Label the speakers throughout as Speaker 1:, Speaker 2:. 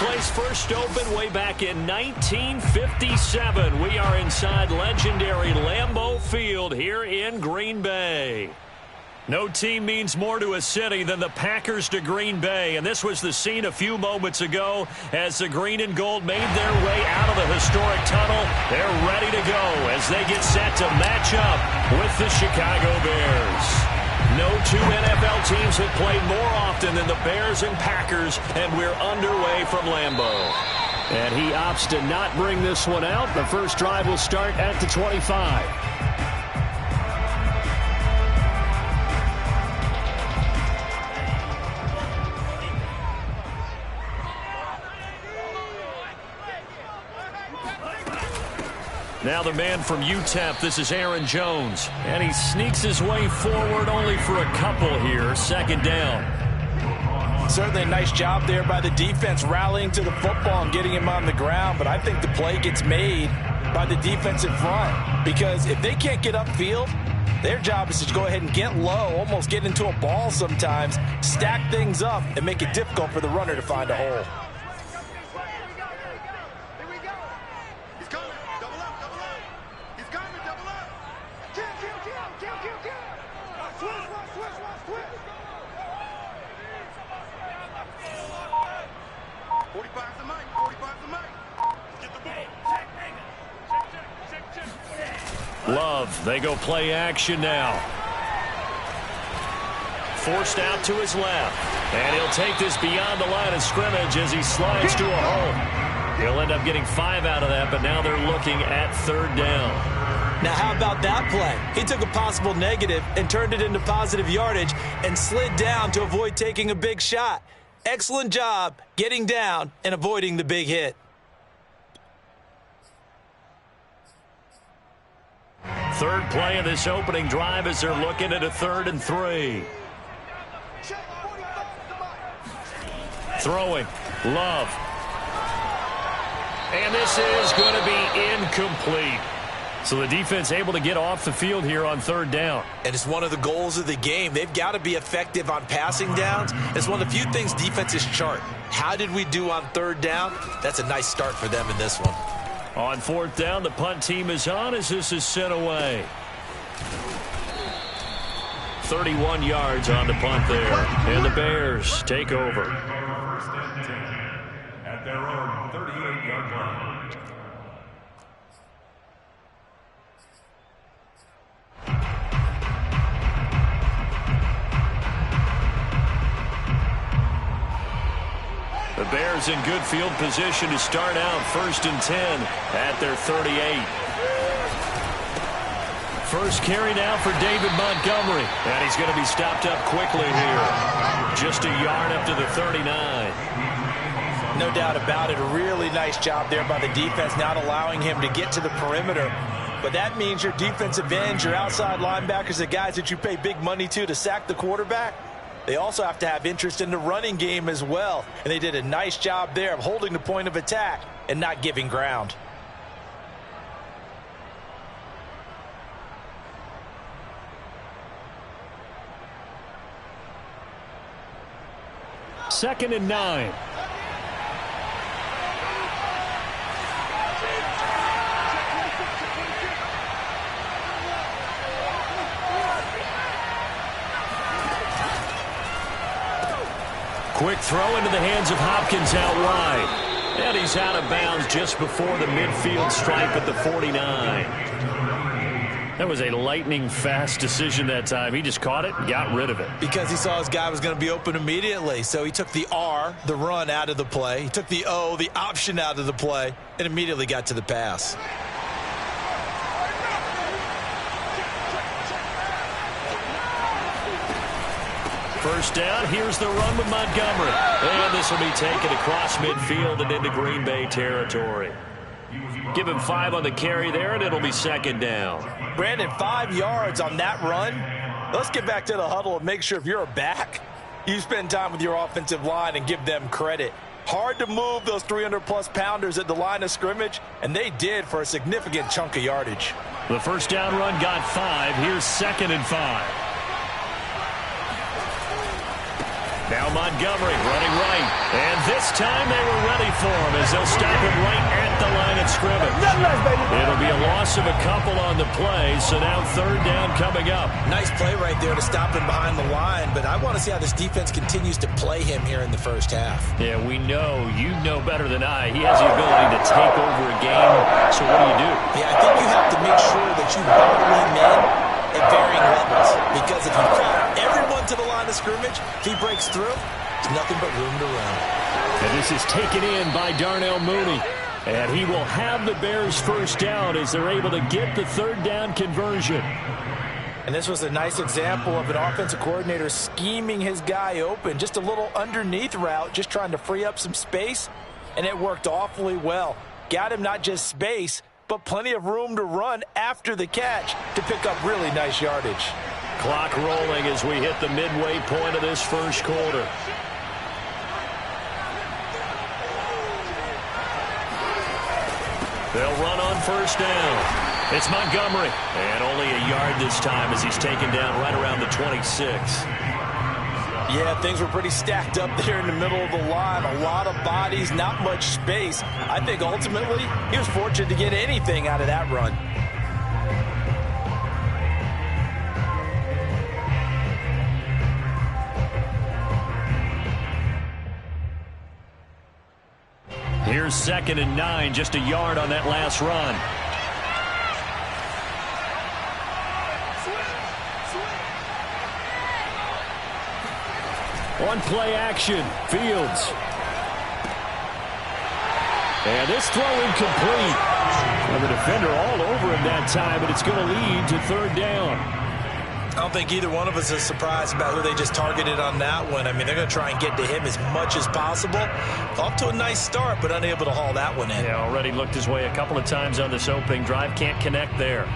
Speaker 1: place first opened way back in 1957. We are inside legendary Lambeau Field here in Green Bay. No team means more to a city than the Packers to Green Bay, and this was the scene a few moments ago as the green and gold made their way out of the historic tunnel. They're ready to go as they get set to match up with the Chicago Bears. No two NFL teams have played more often than the Bears and Packers, and we're underway from Lambeau. And he opts to not bring this one out. The first drive will start at the 25. Now the man from UTEP, this is Aaron Jones. And he sneaks his way forward only for a couple here. Second down.
Speaker 2: Certainly a nice job there by the defense rallying to the football and getting him on the ground. But I think the play gets made by the defensive front. Because if they can't get upfield, their job is to go ahead and get low, almost get into a ball sometimes, stack things up, and make it difficult for the runner to find a hole.
Speaker 1: Love, they go play action now. Forced out to his left. And he'll take this beyond the line of scrimmage as he slides to a hole. He'll end up getting 5 out of that, but now they're looking at third down.
Speaker 2: Now, how about that play? He took a possible negative and turned it into positive yardage and slid down to avoid taking a big shot. Excellent job getting down and avoiding the big hit.
Speaker 1: Third play of this opening drive as they're looking at a 3rd and 3. Throwing. Love. And this is going to be incomplete. So the defense able to get off the field here on third down.
Speaker 2: And it's one of the goals of the game. They've got to be effective on passing downs. It's one of the few things defenses chart. How did we do on third down? That's a nice start for them in this one.
Speaker 1: On fourth down, the punt team is on as this is sent away. 31 yards on the punt there. And the Bears take over.
Speaker 3: At their own 38-yard line.
Speaker 1: The Bears in good field position to start out 1st and 10 at their 38. First carry now for David Montgomery. And he's going to be stopped up quickly here. Just a yard up to the 39.
Speaker 2: No doubt about it. A really nice job there by the defense, not allowing him to get to the perimeter. But that means your defensive ends, your outside linebackers, the guys that you pay big money to sack the quarterback, they also have to have interest in the running game as well. And they did a nice job there of holding the point of attack and not giving ground.
Speaker 1: Second and 9. Quick throw into the hands of Hopkins out wide. And he's out of bounds just before the midfield stripe at the 49. That was a lightning-fast decision that time. He just caught it and got rid of it.
Speaker 2: Because he saw his guy was going to be open immediately. So he took the R, the run, out of the play. He took the O, the option, out of the play, and immediately got to the pass.
Speaker 1: First down, here's the run with Montgomery. And this will be taken across midfield and into Green Bay territory. Give him 5 on the carry there, and it'll be second down.
Speaker 2: Brandon, 5 yards on that run. Let's get back to the huddle and make sure if you're a back, you spend time with your offensive line and give them credit. Hard to move those 300-plus pounders at the line of scrimmage, and they did for a significant chunk of yardage.
Speaker 1: The first down run got 5. Here's 2nd and 5. Now Montgomery running right. And this time they were ready for him as they'll stop him right at the line of scrimmage. It'll be a loss of a couple on the play, so now third down coming up.
Speaker 2: Nice play right there to stop him behind the line, but I want to see how this defense continues to play him here in the first half.
Speaker 1: Yeah, we know. You know better than I. He has the ability to take over a game, so what do?
Speaker 2: Yeah, I think you have to make sure that you bottle him in at varying levels, because if you crowd everyone to the line of scrimmage, if he breaks through, there's nothing but room to run.
Speaker 1: And this is taken in by Darnell Mooney. And he will have the Bears first down as they're able to get the third down conversion.
Speaker 2: And this was a nice example of an offensive coordinator scheming his guy open. Just a little underneath route, just trying to free up some space. And it worked awfully well. Got him not just space, but plenty of room to run after the catch to pick up really nice yardage.
Speaker 1: Clock rolling as we hit the midway point of this first quarter. They'll run on first down. It's Montgomery. And only a yard this time as he's taken down right around the 26.
Speaker 2: Yeah, things were pretty stacked up there in the middle of the line. A lot of bodies, not much space. I think ultimately he was fortunate to get anything out of that run.
Speaker 1: Here's 2nd and 9, just a yard on that last run. On play action, Fields. And this throw incomplete. And the defender all over him that time, but it's going to lead to third down.
Speaker 2: I don't think either one of us is surprised about who they just targeted on that one. I mean, they're going to try and get to him as much as possible. Off to a nice start, but unable to haul that one in.
Speaker 1: Yeah, already looked his way a couple of times on this opening drive. Can't connect there.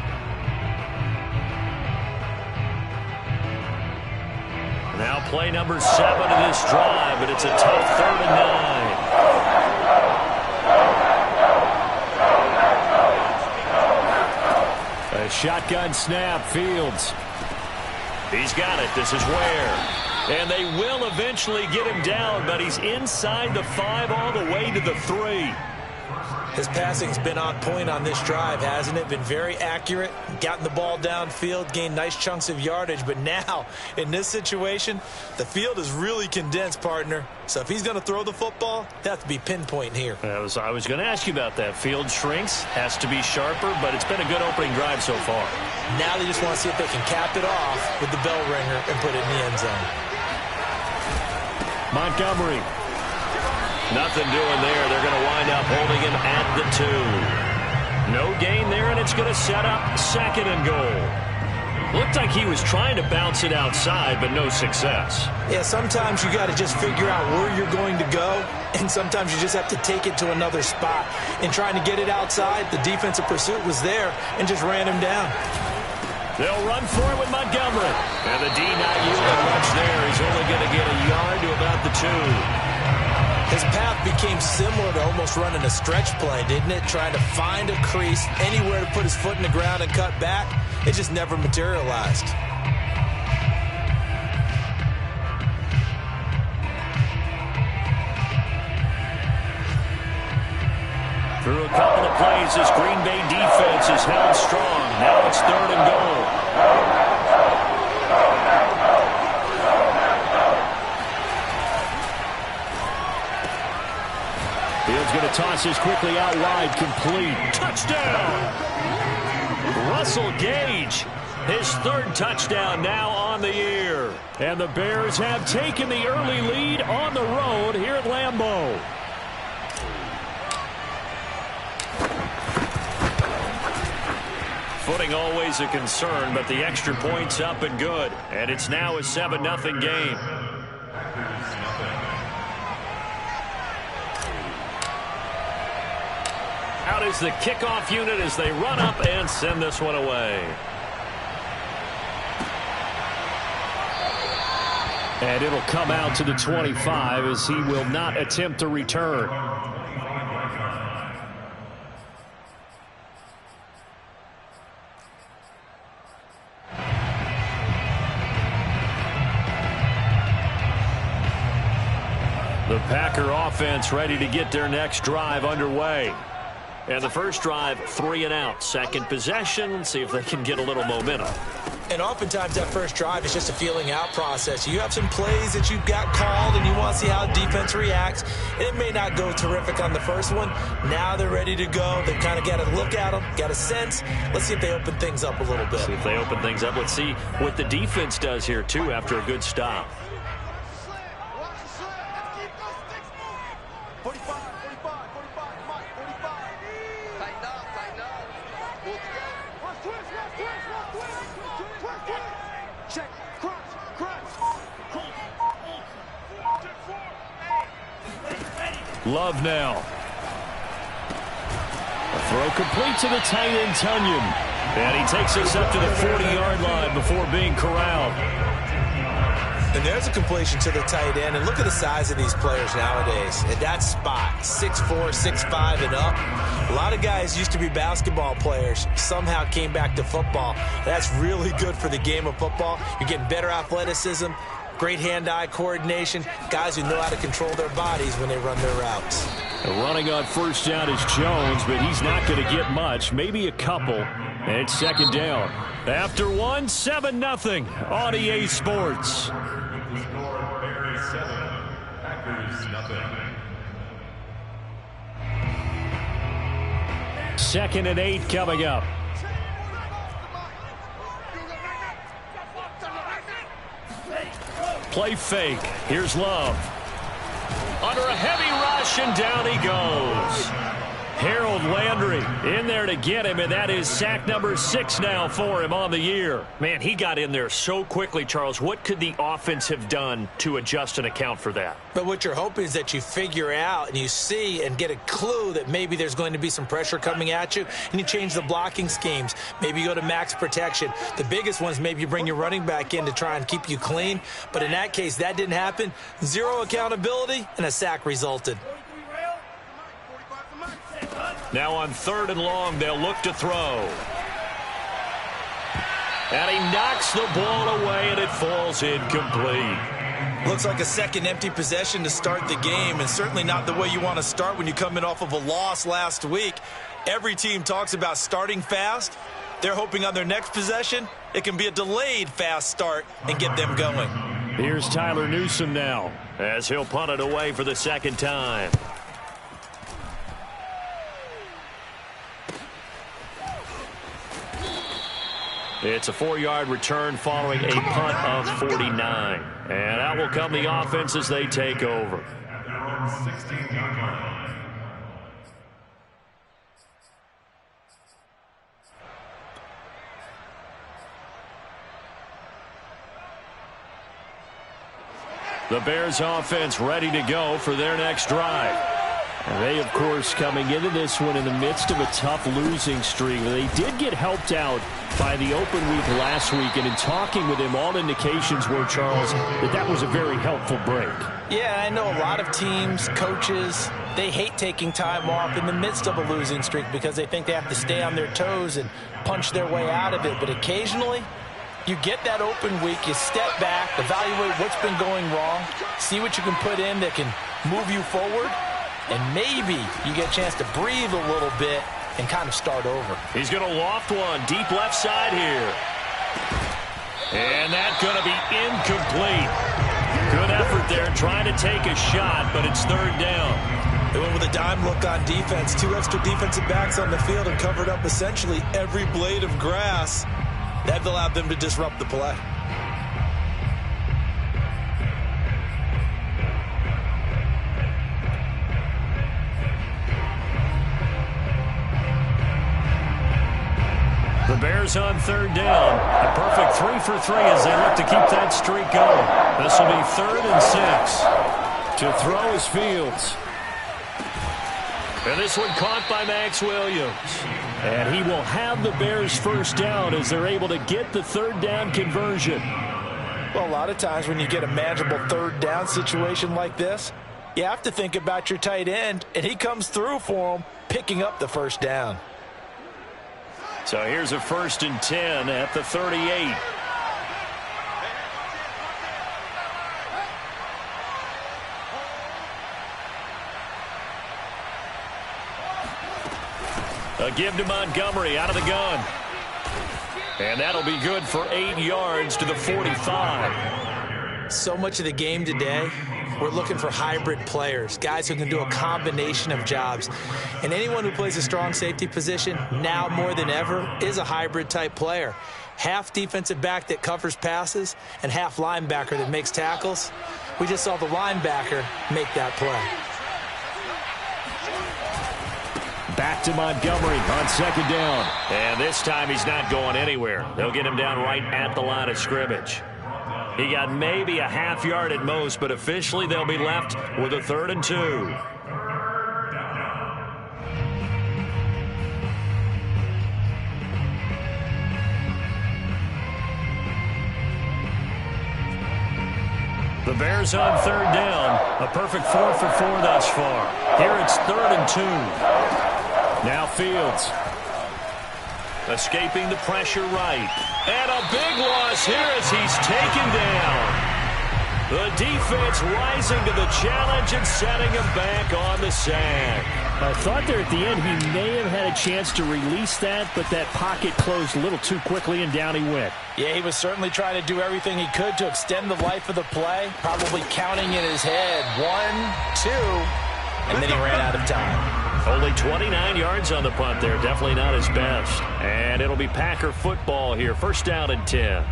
Speaker 1: Now play number 7 of this drive, but it's a tough 3rd and 9. A shotgun snap, Fields. He's got it. This is Ware. And they will eventually get him down, but he's inside the 5 all the way to the 3.
Speaker 2: His passing's been on point on this drive, hasn't it? Been very accurate, gotten the ball downfield, gained nice chunks of yardage. But now, in this situation, the field is really condensed, partner. So if he's going to throw the football, it has to be pinpoint here.
Speaker 1: I was going to ask you about that. Field shrinks, has to be sharper, but it's been a good opening drive so far.
Speaker 2: Now they just want to see if they can cap it off with the bell ringer and put it in the end zone.
Speaker 1: Montgomery. Nothing doing there. They're going to wind up holding him at the 2. No gain there, and it's going to set up 2nd and goal. Looked like he was trying to bounce it outside, but no success.
Speaker 2: Yeah, sometimes you got to just figure out where you're going to go, and sometimes you just have to take it to another spot. In trying to get it outside, the defensive pursuit was there and just ran him down.
Speaker 1: They'll run for it with Montgomery. And the D not yielding much there. He's only going to get a yard to about the 2.
Speaker 2: His path became similar to almost running a stretch play, didn't it? Trying to find a crease, anywhere to put his foot in the ground and cut back. It just never materialized.
Speaker 1: Through a couple of plays, this Green Bay defense is held strong. Now it's 3rd and goal. Fields going to toss this quickly out wide, complete. Touchdown! Russell Gage, his 3rd touchdown now on the year. And the Bears have taken the early lead on the road here at Lambeau. Footing always a concern, but the extra point's up and good. And it's now a 7-0 game. Out is the kickoff unit as they run up and send this one away. And it'll come out to the 25 as he will not attempt to return. Packer offense ready to get their next drive underway. And the first drive, 3 and out. Second possession, see if they can get a little momentum.
Speaker 2: And oftentimes that first drive is just a feeling out process. You have some plays that you've got called and you want to see how defense reacts. It may not go terrific on the first one. Now they're ready to go. They've kind of got to look at them, got a sense. Let's see if they open things up a little bit.
Speaker 1: See if they open things up. Let's see what the defense does here, too, after a good stop. Love now. A throw complete to the tight end, Tunyon. And he takes us up to the 40-yard line before being corralled.
Speaker 2: And there's a completion to the tight end. And look at the size of these players nowadays. At that spot, 6'4", 6'5", and up. A lot of guys used to be basketball players, somehow came back to football. That's really good for the game of football. You're getting better athleticism, great hand-eye coordination, guys who know how to control their bodies when they run their routes.
Speaker 1: Running on first down is Jones, but he's not going to get much, maybe a couple. And it's second down. After 1, 7-0 on EA Sports.
Speaker 3: Score Bears 7, Packers nothing.
Speaker 1: Second and 8 coming up. Play fake. Here's Love. Under a heavy rush, and down he goes. Harold Landry in there to get him, and that is sack number 6 now for him on the year. Man, he got in there so quickly, Charles. What could the offense have done to adjust and account for that?
Speaker 2: But what you're hoping is that you figure out and you see and get a clue that maybe there's going to be some pressure coming at you, and you change the blocking schemes. Maybe you go to max protection. The biggest ones, maybe you bring your running back in to try and keep you clean. But in that case, that didn't happen. 0 accountability, and a sack resulted.
Speaker 1: Now on 3rd and long, they'll look to throw. And he knocks the ball away, and it falls incomplete.
Speaker 2: Looks like a second empty possession to start the game, and certainly not the way you want to start when you come in off of a loss last week. Every team talks about starting fast. They're hoping on their next possession, it can be a delayed fast start and get them going.
Speaker 1: Here's Tyler Newsome now, as he'll punt it away for the second time. It's a 4-yard return following a punt of 49. And out will come the offense as they take over.
Speaker 3: At their own 16-yard line.
Speaker 1: The Bears offense ready to go for their next drive. And they, of course, coming into this one in the midst of a tough losing streak. They did get helped out by the open week last week, and in talking with him, all indications were, Charles, that was a very helpful break.
Speaker 2: Yeah, I know a lot of teams, coaches, they hate taking time off in the midst of a losing streak because they think they have to stay on their toes and punch their way out of it. But occasionally, you get that open week, you step back, evaluate what's been going wrong, see what you can put in that can move you forward, and maybe you get a chance to breathe a little bit and kind of start over.
Speaker 1: He's going to loft one deep left side here. And that's going to be incomplete. Good effort there trying to take a shot, but it's 3rd down.
Speaker 2: They went with a dime look on defense. 2 extra defensive backs on the field and covered up essentially every blade of grass. That allowed them to disrupt the play.
Speaker 1: The Bears on 3rd down. A perfect 3 for 3 as they look to keep that streak going. This will be 3rd and 6. To throw is Fields. And this one caught by Max Williams. And he will have the Bears first down as they're able to get the 3rd down conversion.
Speaker 2: Well, a lot of times when you get a manageable 3rd down situation like this, you have to think about your tight end, and he comes through for him, picking up the first down.
Speaker 1: So here's a 1st and 10 at the 38. A give to Montgomery out of the gun. And that'll be good for 8 yards to the 45.
Speaker 2: So much of the game today, we're looking for hybrid players, guys who can do a combination of jobs. And anyone who plays a strong safety position, now more than ever, is a hybrid type player. Half defensive back that covers passes and half linebacker that makes tackles. We just saw the linebacker make that play.
Speaker 1: Back to Montgomery on second down. And this time he's not going anywhere. They'll get him down right at the line of scrimmage. He got maybe a half yard at most, but officially they'll be left with a 3rd and 2. The Bears on 3rd down. A perfect 4 for 4 thus far. Here it's 3rd and 2. Now Fields. Escaping the pressure right. And a big loss here as he's taken down. The defense rising to the challenge and setting him back on the sack.
Speaker 4: I thought there at the end he may have had a chance to release that, but that pocket closed a little too quickly and down he went.
Speaker 2: Yeah, he was certainly trying to do everything he could to extend the life of the play, probably counting in his head 1, 2, and then he ran out of time.
Speaker 1: Only 29 yards on the punt there. Definitely not his best. And it'll be Packer football here. 1st down and 10.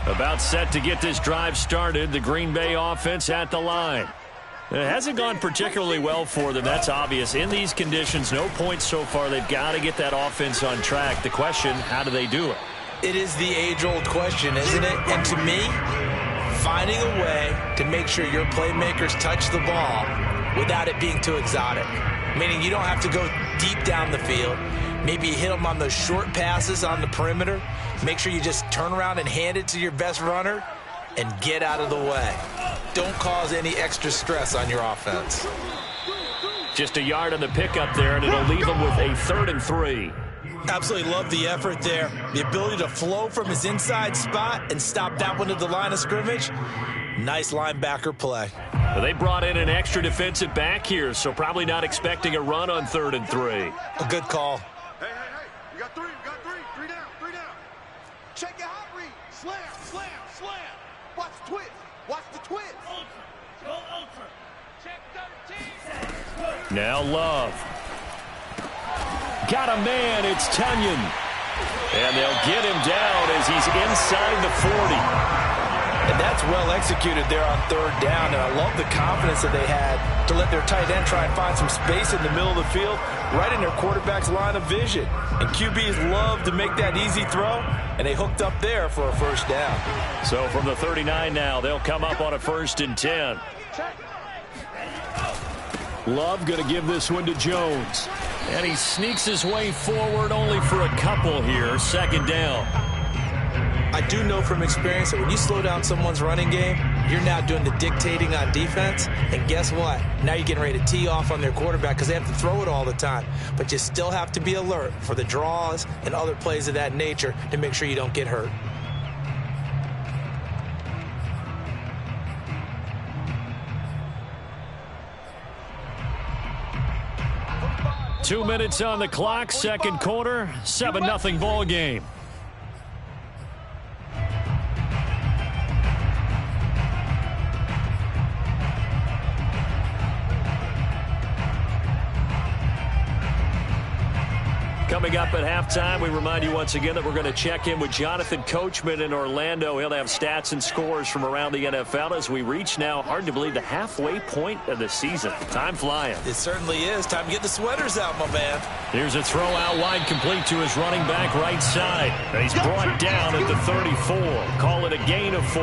Speaker 1: About set to get this drive started. The Green Bay offense at the line. It hasn't gone particularly well for them. That's obvious. In these conditions, no points so far. They've got to get that offense on track. The question, how do they do it?
Speaker 2: It is the age-old question, isn't it? And to me, finding a way to make sure your playmakers touch the ball without it being too exotic. Meaning you don't have to go deep down the field. Maybe you hit them on those short passes on the perimeter. Make sure you just turn around and hand it to your best runner and get out of the way. Don't cause any extra stress on your offense.
Speaker 1: Just a yard on the pickup there, and it'll leave him with a 3rd and 3.
Speaker 2: Absolutely love the effort there. The ability to flow from his inside spot and stop that one at the line of scrimmage. Nice linebacker play.
Speaker 1: Well, they brought in an extra defensive back here, so probably not expecting a run on 3rd and 3.
Speaker 2: A good call.
Speaker 5: Hey. You got 3. Three down. Check your hot read. Slam. Watch the twist. Ultra. Go ultra. Check 13.
Speaker 1: Now Love. Got a man, it's Tunyon. And they'll get him down as he's inside the 40.
Speaker 2: And that's well executed there on 3rd down. And I love the confidence that they had to let their tight end try and find some space in the middle of the field, right in their quarterback's line of vision. And QBs love to make that easy throw, and they hooked up there for a 1st down.
Speaker 1: So from the 39 now, they'll come up on a 1st and 10. Love going to give this one to Jones. And he sneaks his way forward only for a couple here. 2nd down.
Speaker 2: I do know from experience that when you slow down someone's running game, you're now doing the dictating on defense. And guess what? Now you're getting ready to tee off on their quarterback because they have to throw it all the time. But you still have to be alert for the draws and other plays of that nature to make sure you don't get hurt.
Speaker 1: Two minutes on the clock, 2nd quarter, 7-0 ball game. Coming up at halftime, we remind you once again that we're going to check in with Jonathan Coachman in Orlando. He'll have stats and scores from around the NFL as we reach now, hard to believe, the halfway point of the season. Time flying.
Speaker 2: It certainly is. Time to get the sweaters out, my man.
Speaker 1: Here's a throw out wide, complete to his running back right side. And he's brought down at the 34. Call it a gain of 4.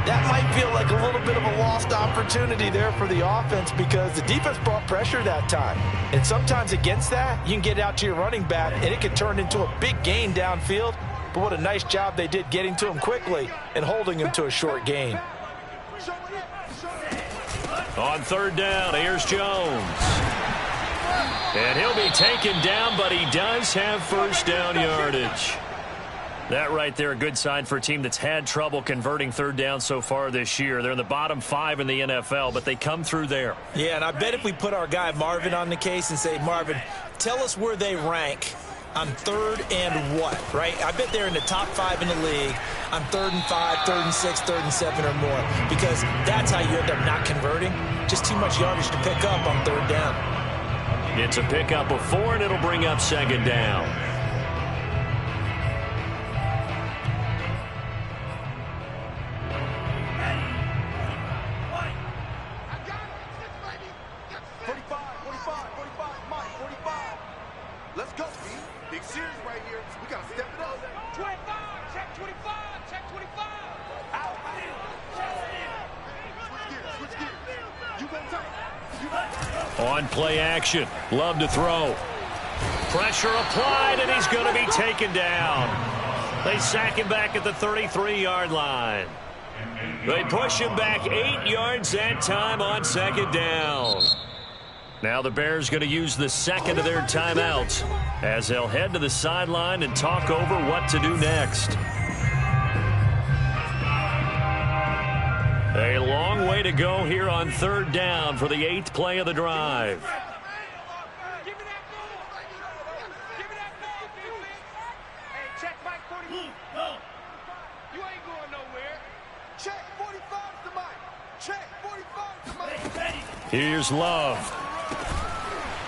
Speaker 2: That might feel like a little bit of a lost opportunity there for the offense because the defense brought pressure that time. And sometimes against that, you can get out to your running back, and it can turn into a big gain downfield. But what a nice job they did getting to him quickly and holding him to a short gain.
Speaker 1: On 3rd down, here's Jones. And he'll be taken down, but he does have 1st down yardage. That right there, a good sign for a team that's had trouble converting third down so far this year. They're in the bottom 5 in the NFL, but they come through there.
Speaker 2: Yeah, and I bet if we put our guy Marvin on the case and say, Marvin, tell us where they rank on third and what, right? I bet they're in the top 5 in the league on 3rd and 5, 3rd and 6, 3rd and 7 or more, because that's how you end up not converting. Just too much yardage to pick up on third down.
Speaker 1: It's a pickup of 4, and it'll bring up second down.
Speaker 5: Let's go, B. Big series right here. We got to step it up. 25. Check 25. Check 25. Out. Switch gears. You go tight.
Speaker 1: On play action. Love to throw. Pressure applied, and he's going to be taken down. They sack him back at the 33-yard line. They push him back 8 yards that time on second down. Now the Bears going to use the second of their timeouts as they'll head to the sideline and talk over what to do next. A long way to go here on third down for the 8th play of the drive.
Speaker 5: Give me that ball. Give me that ball, defense. Hey, check Mike 40. You ain't going nowhere. Check 45 to Mike. Check 45 to Mike.
Speaker 1: Here's Love.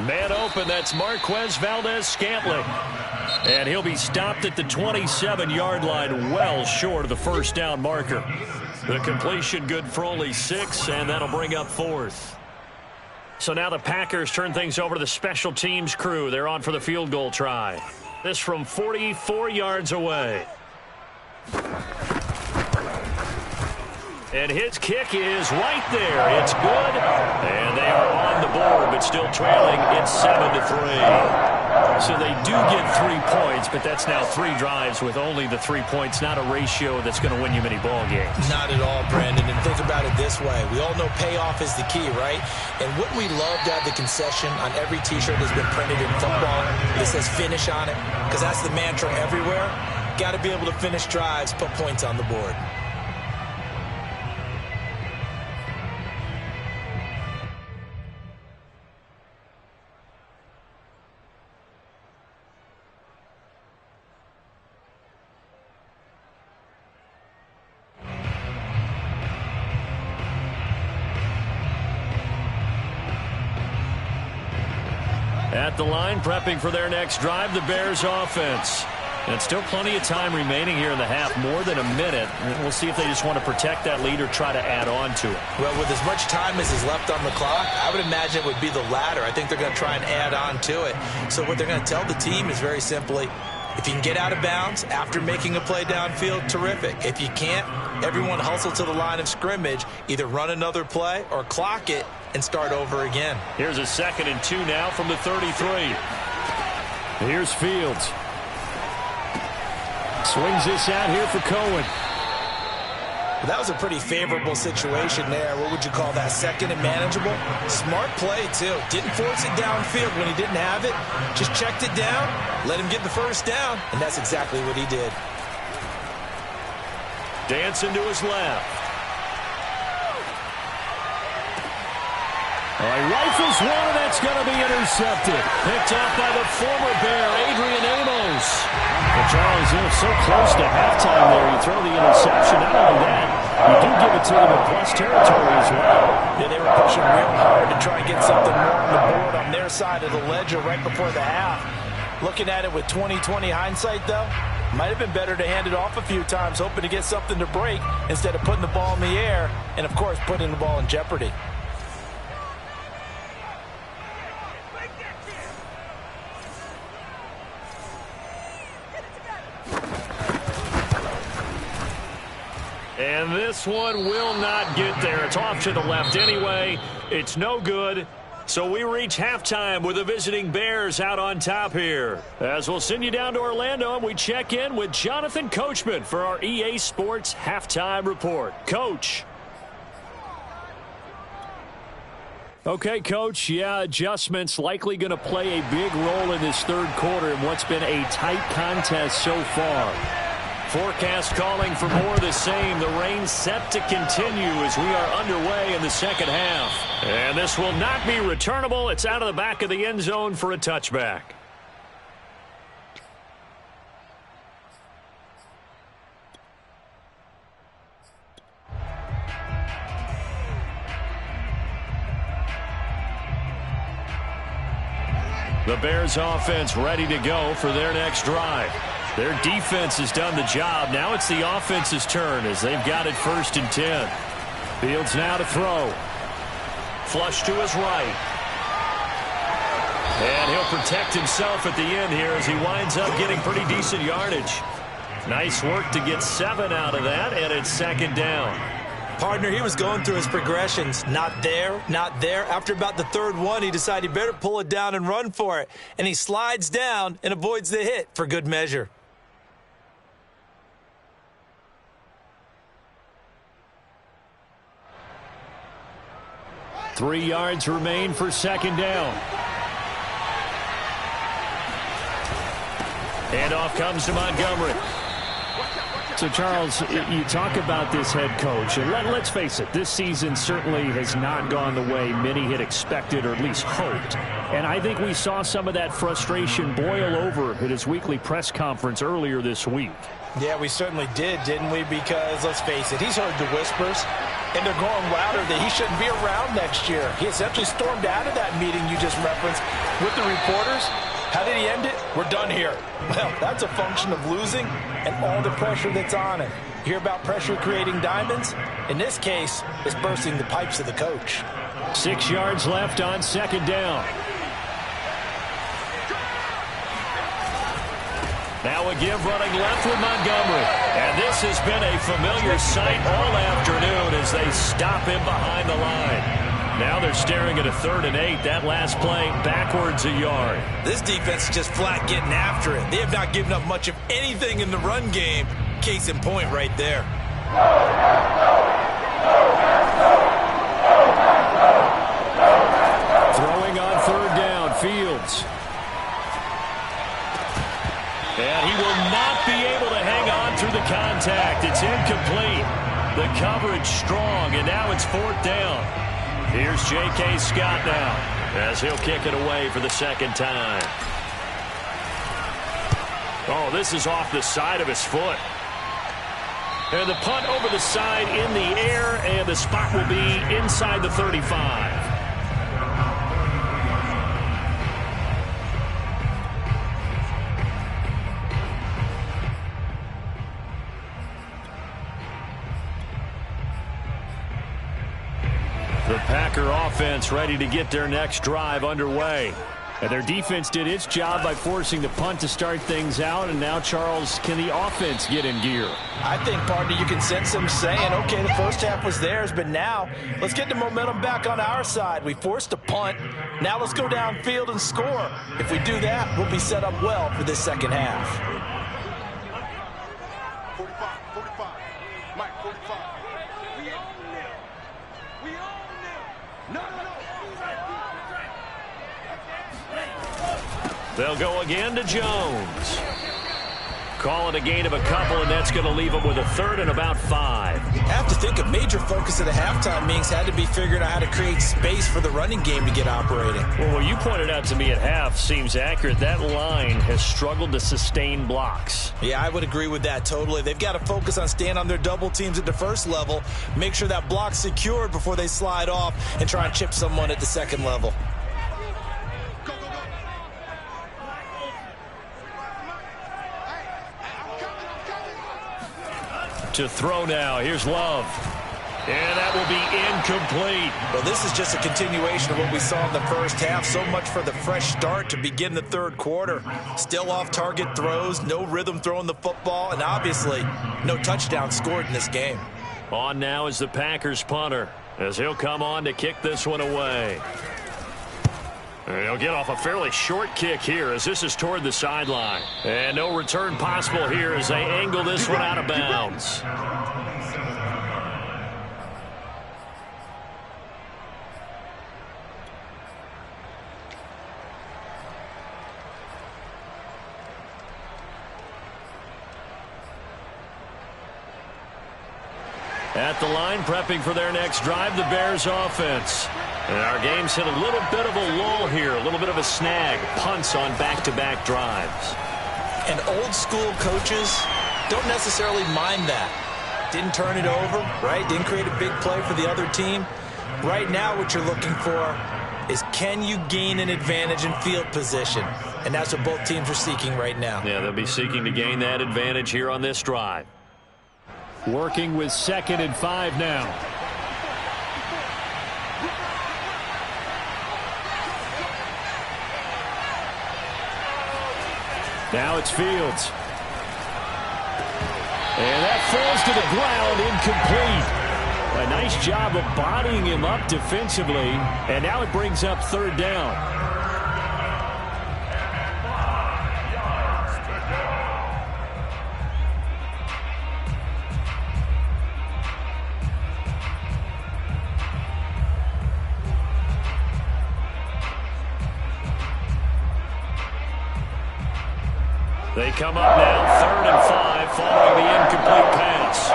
Speaker 1: Man open, that's Marquez Valdes-Scantling. And he'll be stopped at the 27-yard line, well short of the first down marker. The completion good for only 6, and that'll bring up 4th. So now the Packers turn things over to the special teams crew. They're on for the field goal try. This from 44 yards away. And his kick is right there. It's good. And they are on the board, but still trailing. It's 7-3. So they do get 3 points, but that's now 3 drives with only the 3 points, not a ratio that's going to win you many ball games.
Speaker 2: Not at all, Brandon. And think about it this way. We all know payoff is the key, right? And wouldn't we love to have the concession on every T-shirt that's been printed in football that says finish on it? Because that's the mantra everywhere. Got to be able to finish drives, put points on the board.
Speaker 1: At the line, prepping for their next drive, the Bears offense. And still plenty of time remaining here in the half, more than a minute. We'll see if they just want to protect that lead or try to add on to it.
Speaker 2: Well, with as much time as is left on the clock, I would imagine it would be the latter. I think they're going to try and add on to it. So what they're going to tell the team is very simply, if you can get out of bounds after making a play downfield, terrific. If you can't, everyone hustle to the line of scrimmage, either run another play or clock it and start over again.
Speaker 1: Here's a 2nd and 2 now from the 33. Here's Fields. Swings this out here for Cohen.
Speaker 2: Well, that was a pretty favorable situation there. What would you call that? 2nd and manageable? Smart play, too. Didn't force it downfield when he didn't have it. Just checked it down, let him get the first down, and that's exactly what he did.
Speaker 1: Dancing to his left. He rifles one, and that's going to be intercepted. Picked off by the former Bear, Adrian Amos. Well, Charles, so close to halftime there. You throw the interception. Not only that, you do give it to them in plus territory as well.
Speaker 2: Yeah, they were pushing real hard to try and get something more on the board on their side of the ledger right before the half. Looking at it with 20/20 hindsight, though, might have been better to hand it off a few times, hoping to get something to break instead of putting the ball in the air and, of course, putting the ball in jeopardy.
Speaker 1: And this one will not get there. It's off to the left anyway. It's no good. So we reach halftime with the visiting Bears out on top here. As we'll send you down to Orlando, and we check in with Jonathan Coachman for our EA Sports Halftime Report. Coach. Okay, Coach, adjustments likely going to play a big role in this third quarter in what's been a tight contest so far. Forecast calling for more of the same. The rain set to continue as we are underway in the second half. And this will not be returnable. It's out of the back of the end zone for a touchback. The Bears offense ready to go for their next drive. Their defense has done the job. Now it's the offense's turn as they've got it 1st and 10. Fields now to throw. Flush to his right. And he'll protect himself at the end here as he winds up getting pretty decent yardage. Nice work to get 7 out of that, and it's 2nd down.
Speaker 2: Partner, he was going through his progressions. Not there, not there. After about the 3rd one, he decided he better pull it down and run for it. And he slides down and avoids the hit for good measure.
Speaker 4: Three yards remain for 2nd down.
Speaker 1: Handoff comes to Montgomery.
Speaker 4: So, Charles, you talk about this head coach, and let's face it, this season certainly has not gone the way many had expected or at least hoped. And I think we saw some of that frustration boil over at his weekly press conference earlier this week.
Speaker 2: Yeah, we certainly did, didn't we? Because, let's face it, he's heard the whispers, and they're growing louder that he shouldn't be around next year. He essentially stormed out of that meeting you just referenced with the reporters. How did he end it? We're done here. Well, that's a function of losing and all the pressure that's on it. You hear about pressure creating diamonds? In this case, it's bursting the pipes of the coach.
Speaker 4: 6 yards left on 2nd down.
Speaker 1: Now a give running left with Montgomery. And this has been a familiar sight all afternoon as they stop him behind the line. Now they're staring at a 3rd and 8. That last play backwards a yard.
Speaker 2: This defense is just flat getting after it. They have not given up much of anything in the run game. Case in point right there.
Speaker 4: Throwing on 3rd down, Fields.
Speaker 1: And he will not be able to hang on through the contact. It's incomplete. The coverage strong, and now it's 4th down. Here's J.K. Scott now as he'll kick it away for the 2nd time. Oh, this is off the side of his foot. And the punt over the side in the air, and the spot will be inside the 35. The Packer offense ready to get their next drive underway. And their defense did its job by forcing the punt to start things out. And now, Charles, can the offense get in gear?
Speaker 2: I think, partner, you can sense them saying, okay, the first half was theirs, but now let's get the momentum back on our side. We forced a punt. Now let's go downfield and score. If we do that, we'll be set up well for this 2nd half.
Speaker 5: 45. Mike, 45. We own them. We own them. No.
Speaker 1: They'll go again to Jones. Call it a gain of a couple, and that's going to leave them with a 3rd and about 5.
Speaker 2: I have to think a major focus of the halftime meetings had to be figuring out how to create space for the running game to get operating.
Speaker 1: Well, what you pointed out to me at half seems accurate. That line has struggled to sustain blocks.
Speaker 2: Yeah, I would agree with that totally. They've got to focus on staying on their double teams at the first level, make sure that block's secured before they slide off and try and chip someone at the 2nd level.
Speaker 1: To throw now. Here's Love. And that will be incomplete.
Speaker 2: Well, this is just a continuation of what we saw in the first half. So much for the fresh start to begin the 3rd quarter. Still off-target throws, no rhythm throwing the football, and obviously no touchdown scored in this game.
Speaker 1: On now is the Packers punter as he'll come on to kick this one away. And he'll get off a fairly short kick here as this is toward the sideline. And no return possible here as they angle this one out of bounds. At the line, prepping for their next drive, the Bears offense. And our game's hit a little bit of a lull here, a little bit of a snag. Punts on back-to-back drives.
Speaker 2: And old school coaches don't necessarily mind that. Didn't turn it over, right? Didn't create a big play for the other team. Right now what you're looking for is, can you gain an advantage in field position? And that's what both teams are seeking right now.
Speaker 1: Yeah, they'll be seeking to gain that advantage here on this drive.
Speaker 4: Working with 2nd and 5 now. Now it's Fields. And that falls to the ground, incomplete. A nice job of bodying him up defensively. And now it brings up 3rd down.
Speaker 1: They come up now, 3rd and 5, following the incomplete pass.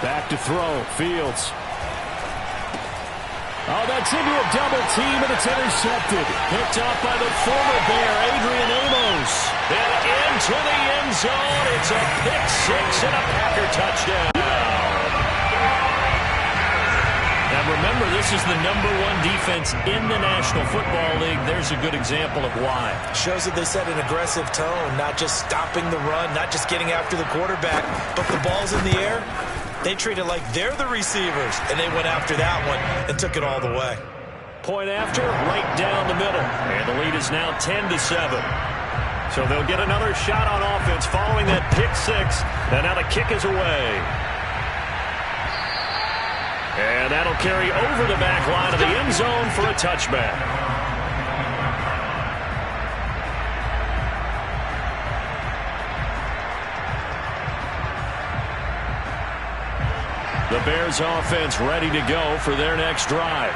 Speaker 4: Back to throw, Fields. Oh, that's into a double team, and it's intercepted.
Speaker 1: Picked off by the former Bear, Adrian Amos. And into the end zone. It's a pick 6 and a Packer touchdown. Now remember, this is the #1 defense in the National Football League. There's a good example of why.
Speaker 2: Shows that they set an aggressive tone, not just stopping the run, not just getting after the quarterback, but the ball's in the air. They treat it like they're the receivers, and they went after that one and took it all the way.
Speaker 1: Point after, right down the middle. And the lead is now 10-7. So they'll get another shot on offense following that pick 6. And now the kick is away. And that'll carry over the back line of the end zone for a touchback. The Bears offense ready to go for their next drive.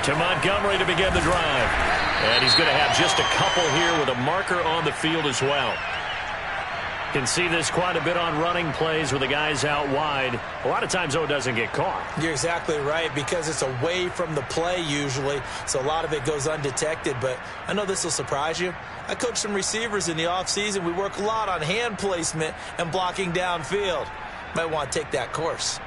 Speaker 1: To Montgomery to begin the drive. And he's going to have just a couple here with a marker on the field as well. Can see this quite a bit on running plays with the guys out wide. A lot of times, though, it doesn't get caught.
Speaker 2: You're exactly right, because it's away from the play usually, so a lot of it goes undetected. But I know this will surprise you. I coach some receivers in the offseason. We work a lot on hand placement and blocking downfield. Might want to take that course.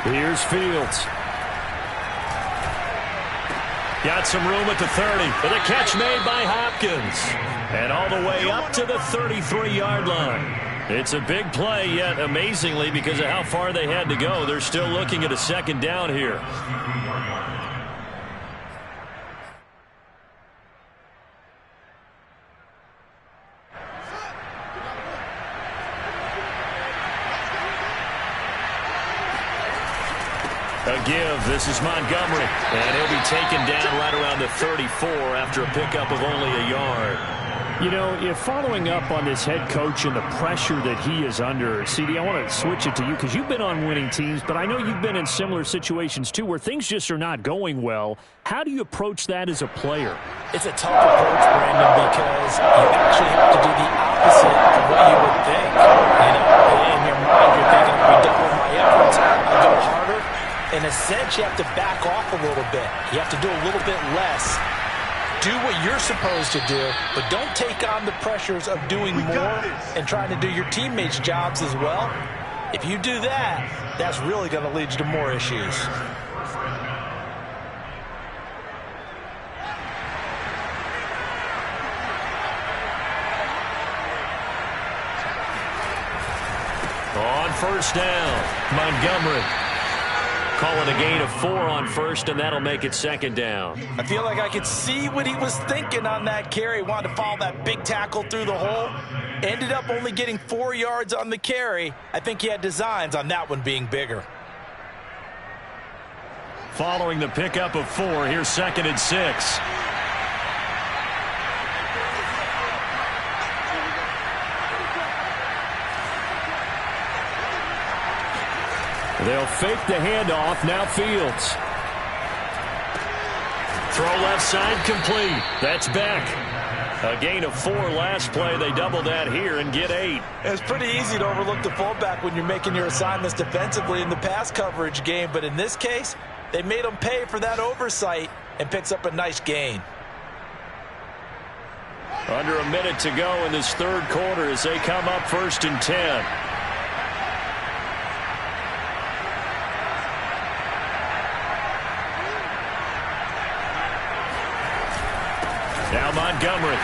Speaker 4: Here's Fields.
Speaker 1: Got some room at the 30. But a catch made by Hopkins. And all the way up to the 33-yard line. It's a big play, yet amazingly, because of how far they had to go, they're still looking at a 2nd down here. A give. This is Montgomery. And he'll be taken down right around the 34 after a pickup of only a yard.
Speaker 4: You know, if following up on this head coach and the pressure that he is under, CD, I want to switch it to you because you've been on winning teams, but I know you've been in similar situations too where things just are not going well. How do you approach that as a player?
Speaker 2: It's a tough approach, Brandon, because you actually have to do the opposite of what you would think. You know, in your mind, you're thinking, if we double my efforts, I'll go harder. In a sense, you have to back off a little bit. You have to do a little bit less. Do what you're supposed to do, but don't take on the pressures of doing more and trying to do your teammates' jobs as well. If you do that, that's really going to lead you to more issues.
Speaker 1: On 1st down, Montgomery. Calling a gain of 4 on 1st, and that'll make it 2nd down.
Speaker 2: I feel like I could see what he was thinking on that carry. Wanted to follow that big tackle through the hole. Ended up only getting 4 yards on the carry. I think he had designs on that one being bigger.
Speaker 1: Following the pickup of 4, here's 2nd and 6.
Speaker 4: They'll fake the handoff. Now Fields.
Speaker 1: Throw left side complete. That's Beck. A gain of 4 last play. They double that here and get 8.
Speaker 2: It's pretty easy to overlook the fullback when you're making your assignments defensively in the pass coverage game. But in this case, they made him pay for that oversight and picks up a nice gain.
Speaker 1: Under a minute to go in this third quarter as they come up 1st and 10. Now Montgomery.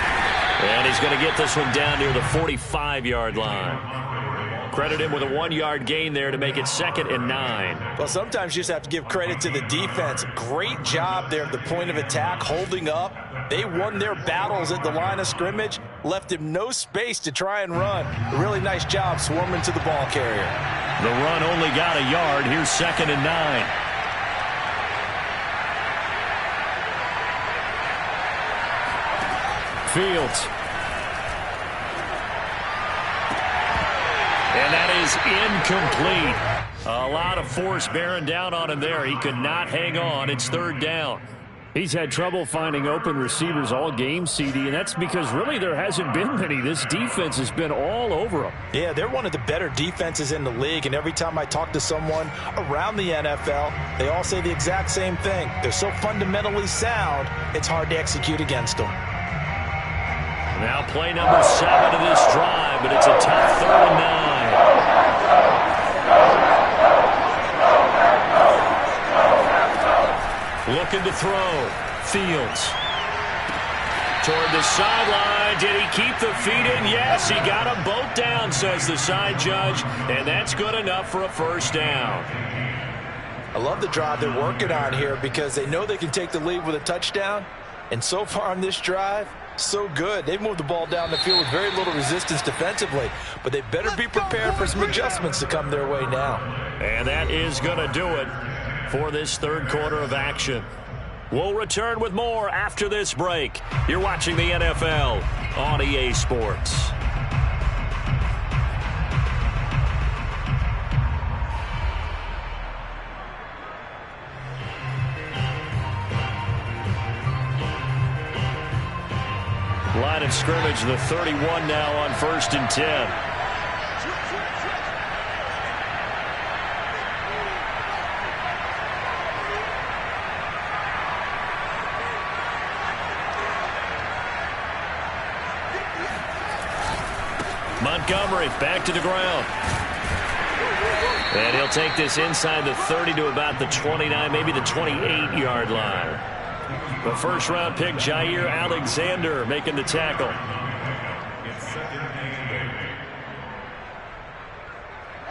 Speaker 1: And he's going to get this one down near the 45-yard line. Credit him with a 1-yard gain there to make it 2nd and 9.
Speaker 2: Well, sometimes you just have to give credit to the defense. Great job there at the point of attack, holding up. They won their battles at the line of scrimmage, left him no space to try and run. A really nice job swarming to the ball carrier.
Speaker 1: The run only got a yard. Here's 2nd and 9.
Speaker 4: Fields.
Speaker 1: And that is incomplete. A lot of force bearing down on him there. He could not hang on. It's 3rd down.
Speaker 4: He's had trouble finding open receivers all game, CD, and that's because really there hasn't been many. This defense has been all over him.
Speaker 2: Yeah, they're one of the better defenses in the league, and every time I talk to someone around the NFL, they all say the exact same thing. They're so fundamentally sound, it's hard to execute against them.
Speaker 1: Now play number 7 of this drive, but it's a tough 3rd and 9. Looking to throw. Fields. Toward the sideline. Did he keep the feet in? Yes, he got them both down, says the side judge, and that's good enough for a 1st down.
Speaker 2: I love the drive they're working on here because they know they can take the lead with a touchdown, and so far on this drive, so good. They've moved the ball down the field with very little resistance defensively, but they better be prepared for some adjustments to come their way now.
Speaker 1: And that is going to do it for this third quarter of action. We'll return with more after this break. You're watching the NFL on EA Sports. Line of scrimmage, the 31 now on 1st and 10. Montgomery back to the ground. And he'll take this inside the 30 to about the 29, maybe the 28-yard line. The first-round pick, Jair Alexander, making the tackle.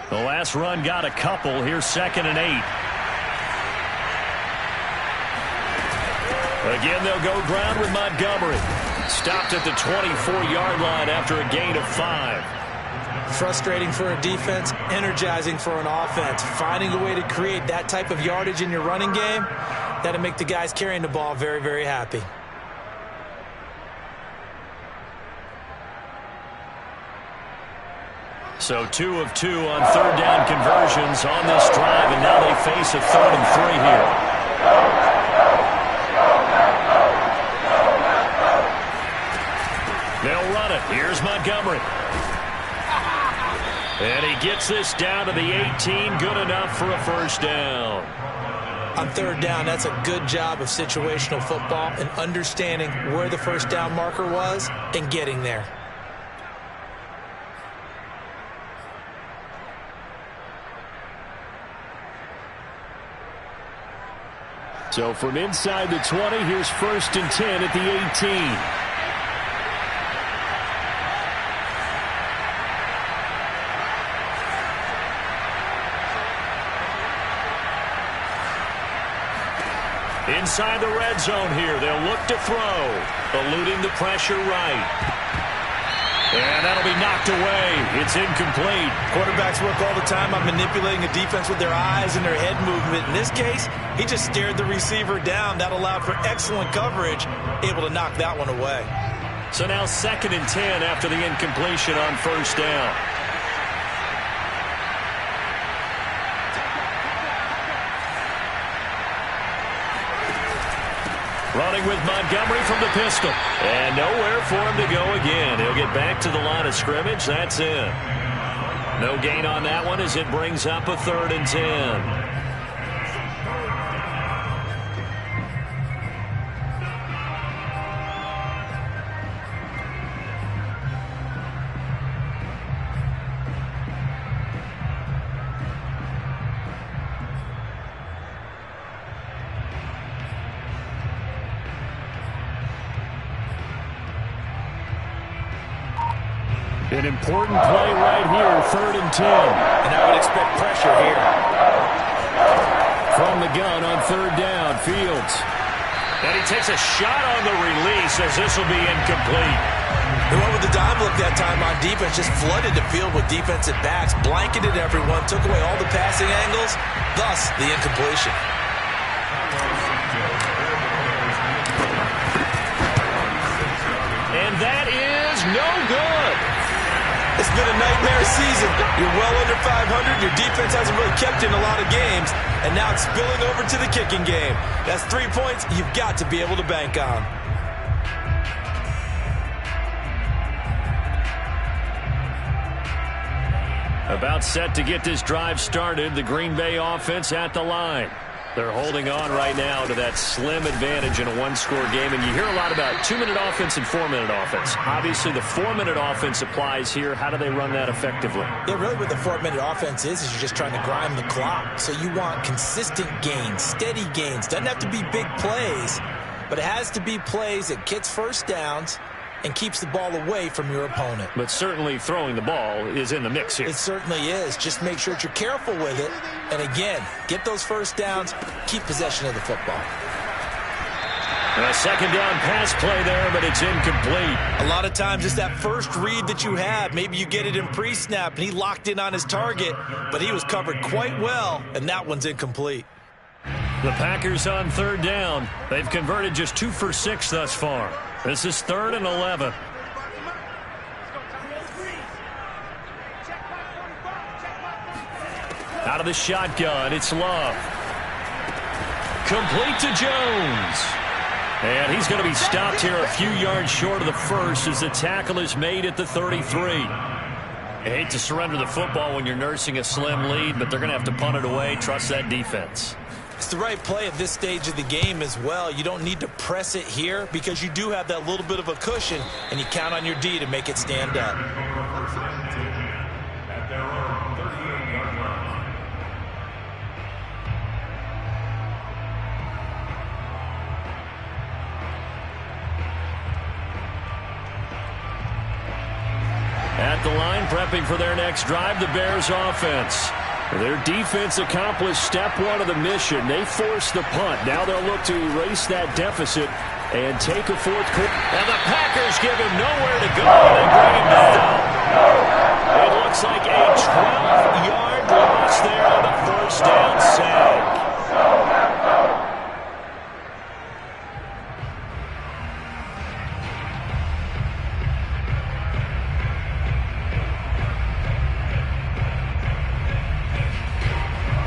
Speaker 1: The last run got a couple. Here's 2nd and 8. Again, they'll go ground with Montgomery. Stopped at the 24-yard line after a gain of 5.
Speaker 2: Frustrating for a defense, energizing for an offense. Finding a way to create that type of yardage in your running game, that'll make the guys carrying the ball very, very happy.
Speaker 1: So 2 of 2 on third down conversions on this drive, and now they face a 3rd and 3 here. They'll run it. Here's Montgomery. And he gets this down to the 18. Good enough for a 1st down.
Speaker 2: On 3rd down, that's a good job of situational football and understanding where the 1st down marker was and getting there.
Speaker 4: So from inside the 20, here's 1st and 10 at the 18.
Speaker 1: Inside the red zone here. They'll look to throw. Eluding the pressure right. And that'll be knocked away. It's incomplete.
Speaker 2: Quarterbacks work all the time on manipulating a defense with their eyes and their head movement. In this case, he just stared the receiver down. That allowed for excellent coverage, able to knock that one away.
Speaker 1: So now 2nd and 10 after the incompletion on 1st down. Running with Montgomery from the pistol. And nowhere for him to go again. He'll get back to the line of scrimmage. That's it. No gain on that one as it brings up a 3rd and 10.
Speaker 4: An important play right here, 3rd and 10.
Speaker 2: And I would expect pressure here.
Speaker 4: From the gun on 3rd down, Fields.
Speaker 1: And he takes a shot on the release as this will be incomplete.
Speaker 2: They went with the dime look that time on defense, just flooded the field with defensive backs, blanketed everyone, took away all the passing angles, thus the incompletion.
Speaker 1: And that is no good.
Speaker 2: It's been a nightmare season. You're well under 500. Your defense hasn't really kept you in a lot of games. And now it's spilling over to the kicking game. That's 3 points you've got to be able to bank on.
Speaker 1: About set to get this drive started. The Green Bay offense at the line. They're holding on right now to that slim advantage in a one-score game. And you hear a lot about 2-minute offense and 4-minute offense. Obviously, the 4-minute offense applies here. How do they run that effectively?
Speaker 2: Yeah, really what the 4-minute offense is you're just trying to grind the clock. So you want consistent gains, steady gains. Doesn't have to be big plays, but it has to be plays that gets first downs and keeps the ball away from your opponent.
Speaker 1: But certainly throwing the ball is in the mix here.
Speaker 2: It certainly is. Just make sure that you're careful with it. And again, get those first downs, keep possession of the football.
Speaker 1: And a 2nd down pass play there, but it's incomplete.
Speaker 2: A lot of times it's that first read that you have. Maybe you get it in pre-snap, and he locked in on his target, but he was covered quite well, and that one's incomplete.
Speaker 1: The Packers on 3rd down. They've converted just 2 for 6 thus far. This is 3rd and 11. Out of the shotgun, it's Love. Complete to Jones. And he's going to be stopped here a few yards short of the first as the tackle is made at the 33. I hate to surrender the football when you're nursing a slim lead, but they're going to have to punt it away. Trust that defense.
Speaker 2: It's the right play at this stage of the game as well. You don't need to press it here because you do have that little bit of a cushion, and you count on your D to make it stand up.
Speaker 3: At their own 38-yard line.
Speaker 1: At the line, prepping for their next drive, the Bears offense. Their defense accomplished step 1 of the mission. They forced the punt. Now they'll look to erase that deficit and take a 4th quarter. And the Packers give him nowhere to go. They bring him down. It looks like a 12-yard loss there on the 1st down sack.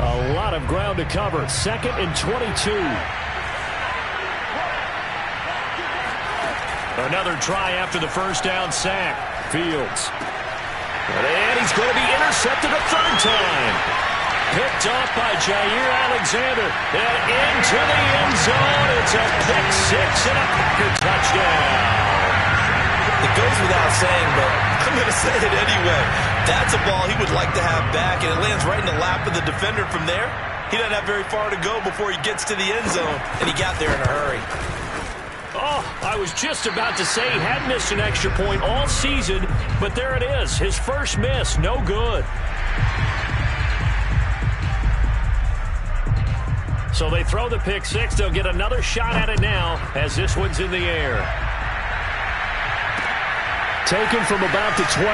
Speaker 1: A lot of ground to cover. 2nd and 22. Another try after the 1st down sack. Fields. And he's going to be intercepted a 3rd time. Picked off by Jair Alexander. And into the end zone. It's a pick 6 and a Packer touchdown.
Speaker 2: It goes without saying, but I'm going to say it anyway. That's a ball he would like to have back, and it lands right in the lap of the defender from there. He doesn't have very far to go before he gets to the end zone, and he got there in a hurry.
Speaker 1: Oh, I was just about to say he had missed an extra point all season, but there it is. His first miss, no good. So they throw the pick 6. They'll get another shot at it now as this one's in the air.
Speaker 4: Taken from about the 12.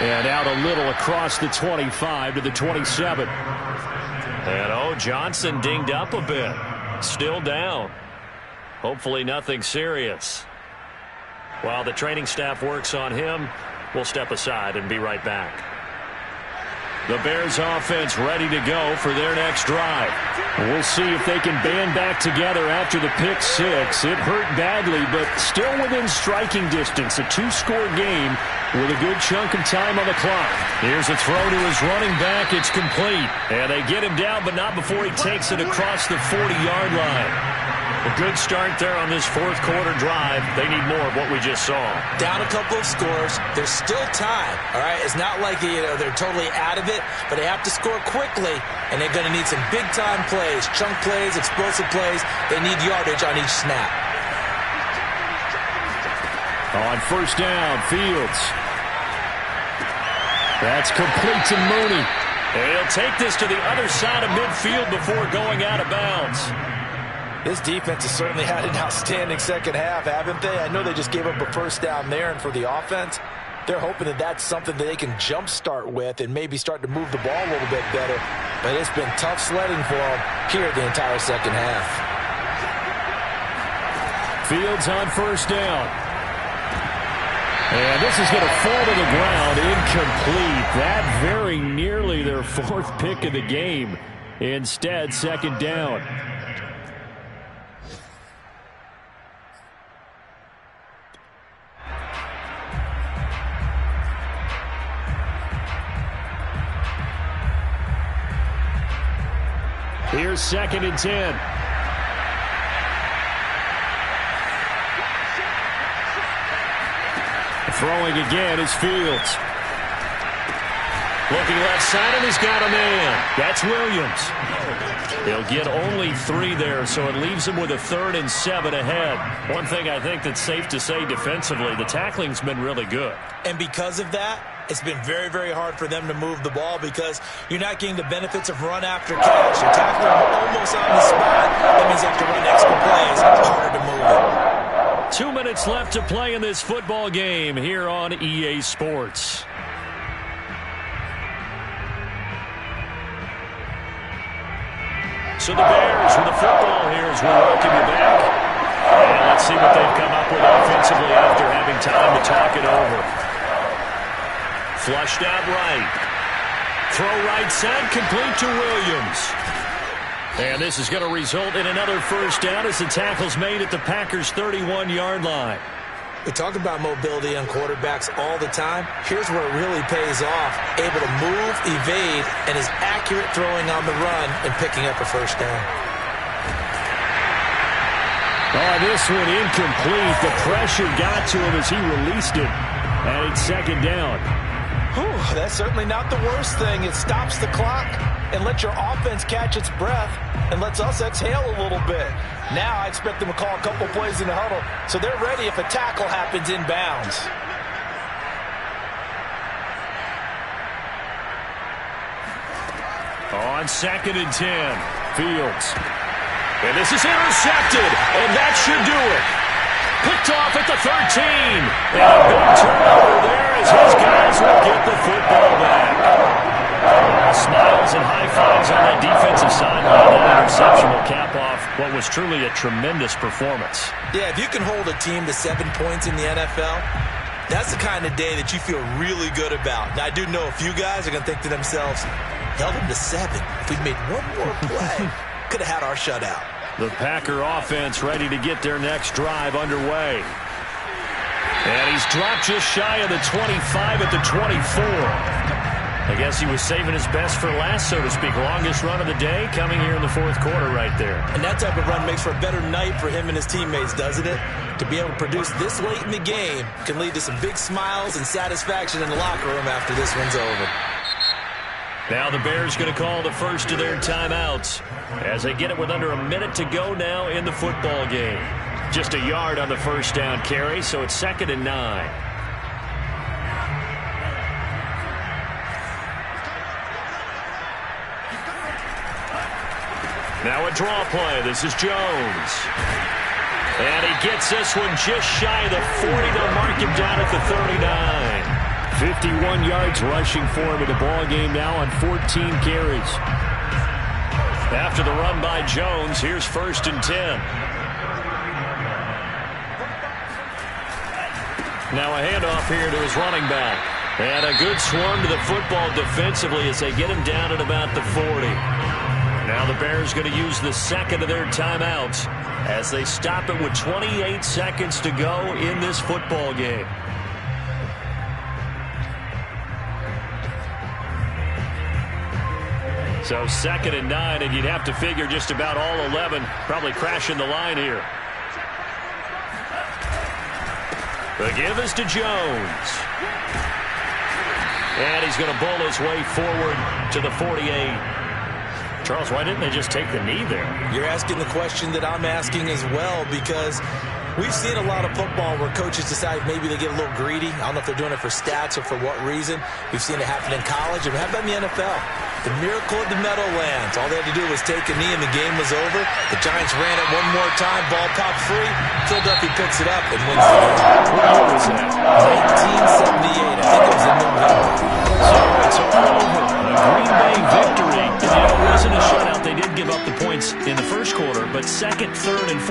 Speaker 4: And out a little across the 25 to the 27.
Speaker 1: And, Johnson dinged up a bit. Still down. Hopefully nothing serious. While the training staff works on him, we'll step aside and be right back. The Bears offense ready to go for their next drive.
Speaker 4: We'll see if they can band back together after the pick six. It hurt badly, but still within striking distance. A two-score game with a good chunk of time on the clock.
Speaker 1: Here's a throw to his running back. It's complete. And they get him down, but not before he takes it across the 40-yard line. A good start there on this fourth quarter drive. They need more of what we just saw.
Speaker 2: Down a couple of scores. There's still time, all right? It's not like they're totally out of it, but they have to score quickly, and they're going to need some big-time plays, chunk plays, explosive plays. They need yardage on each snap.
Speaker 4: On first down, Fields. That's complete to Mooney.
Speaker 1: And he'll take this to the other side of midfield before going out of bounds.
Speaker 2: This defense has certainly had an outstanding second half, haven't they? I know they just gave up a first down there, and for the offense, they're hoping that that's something that they can jumpstart with and maybe start to move the ball a little bit better. But it's been tough sledding for them here the entire second half.
Speaker 4: Fields on first down. And this is going to fall to the ground, incomplete. That very nearly their fourth pick of the game. Instead, second down. Here's 2nd and 10. Throwing again is Fields.
Speaker 1: Looking left side, and he's got a man. That's Williams. He'll get only 3 there, so it leaves him with a 3rd and 7 ahead. One thing I think that's safe to say defensively, the tackling's been really good.
Speaker 2: And because of that, it's been very, very hard for them to move the ball because you're not getting the benefits of run after catch. You're tackling almost on the spot. That means you have to run extra plays. It's harder to move it.
Speaker 1: 2 minutes left to play in this football game here on EA Sports. So the Bears with the football here as we welcome you back. And let's see what they've come up with offensively after having time to talk it over. Flushed out right. Throw right side, complete to Williams. And this is going to result in another first down as the tackle's made at the Packers' 31-yard line.
Speaker 2: We talk about mobility on quarterbacks all the time. Here's where it really pays off. Able to move, evade, and is accurate throwing on the run and picking up a first down.
Speaker 4: Oh, this one incomplete. The pressure got to him as he released it. And it's second down.
Speaker 2: Whew, that's certainly not the worst thing. It stops the clock and lets your offense catch its breath and lets us exhale a little bit. Now I expect them to call a couple plays in the huddle so they're ready if a tackle happens inbounds.
Speaker 1: On 2nd and 10,
Speaker 4: Fields.
Speaker 1: And this is intercepted, and that should do it. Picked off at the 13. And a big turnover there as his guys will get the football back. Smiles and high fives on that defensive sideline. That interception will cap off what was truly a tremendous performance.
Speaker 2: Yeah, if you can hold a team to 7 points in the NFL, that's the kind of day that you feel really good about. Now, I do know a few guys are going to think to themselves, held them to 7. If we'd made one more play, could have had our shutout.
Speaker 1: The Packer offense ready to get their next drive underway. And he's dropped just shy of the 25 at the 24. I guess he was saving his best for last, so to speak. Longest run of the day coming here in the fourth quarter right there.
Speaker 2: And that type of run makes for a better night for him and his teammates, doesn't it? To be able to produce this late in the game can lead to some big smiles and satisfaction in the locker room after this one's over.
Speaker 1: Now the Bears going to call the first of their timeouts as they get it with under a minute to go now in the football game. Just a yard on the first down carry, so it's 2nd and 9. Now a draw play. This is Jones. And he gets this one just shy of the 40. They'll mark him down at the 39.
Speaker 4: 51 yards rushing for him in the ball game now on 14 carries.
Speaker 1: After the run by Jones, here's 1st and 10. Now a handoff here to his running back. And a good swarm to the football defensively as they get him down at about the 40. Now the Bears going to use the second of their timeouts as they stop it with 28 seconds to go in this football game. So 2nd and 9, and you'd have to figure just about all 11 probably crashing the line here. The give is to Jones. And he's going to bowl his way forward to the 48. Charles, why didn't they just take the knee there?
Speaker 2: You're asking the question that I'm asking as well, because we've seen a lot of football where coaches decide maybe they get a little greedy. I don't know if they're doing it for stats or for what reason. We've seen it happen in college. And how about in the NFL? The miracle of the Meadowlands. All they had to do was take a knee and the game was over. The Giants ran it one more time. Ball popped free. Philadelphia picks it up and wins the game.
Speaker 1: What year was that?
Speaker 2: 1978. I think it was in November.
Speaker 1: So it's all over. A Green Bay victory. And, it wasn't a shutout. They did give up the points in the first quarter, but second, third, and fourth.